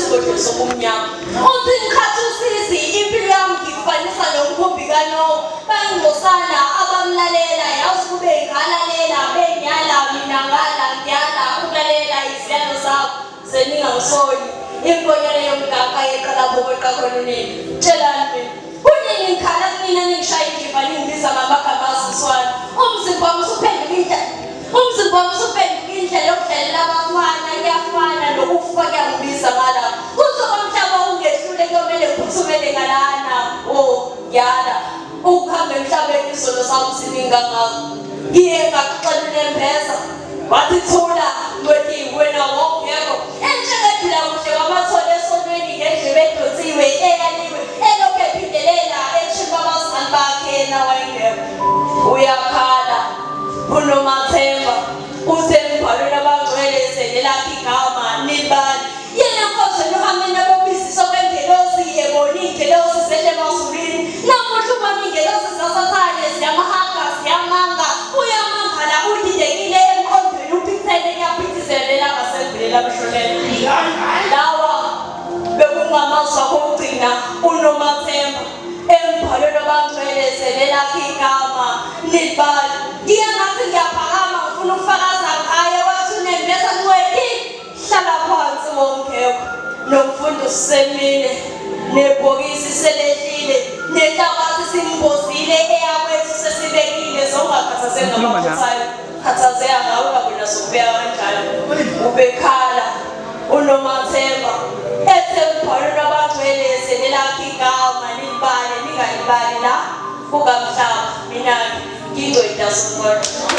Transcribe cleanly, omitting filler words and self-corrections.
isigodlo sobumnyama uthi ngikhathi usizi impilo yami ngifanisa nomkhumbi kaNowa bangingosana abamlalela yazi kube ngalalela benyala mina ngala ngiyala ukulalela iziyalo zabo zeningangisoli imbonyane yomgaka yeqala boqaqolweni tshelani kunini ngikhala kumina ningishaya indiva ningibiza ngamagama asiswana umzimba wami usuphenduka indlela yokudlalela abafana kuyafana nokufa kuyangibiza ngala kuzoba mhlaba ungehlule kuyomele kuphumele ngalana yala ukuhamba emhlabeni izono sami sininga ngako ngiye ngakuxelela empeza wathi thula ngothi wena wongeko entshekela kuhle wamathola esonweni ngendlebe edonsiwe eyaliwe elokhu ephindelela eshima abazali bakhe yena wayengekho uyakhala uNomathemba usembhalweni abangcwele selelakhe igama nibani yena nkosi nohambe nabobisiso kwengelosi yebona ingelosi sehle emazulwini namuhla uma ingelosi sasathane siyamahanga siyamanga uyamangala udidekile emqondweni uphithele yaphithizelela ngasemvela mshonele lawa bekungamazwa kokugcina uNomathemba embhalweni abangcwele selelakhe igama nibani ngiyangathi ngiyaphakama ngifuna ukufakaza ngaye wathi unembeza kuwena hlala phansi wongekho nomfundo sisemile nebhokisi selehlile nehlabathi simbozile eyakwethu sesibekile zongakhathazeki ngamaphuthayo khathazeka ngawe kabona sokubeka kanjani ubekhala uNomathemba ethembhalweni abangcwele selelakhe igama nibale ningalibali la kukamhlaba mina ngingcweda sonke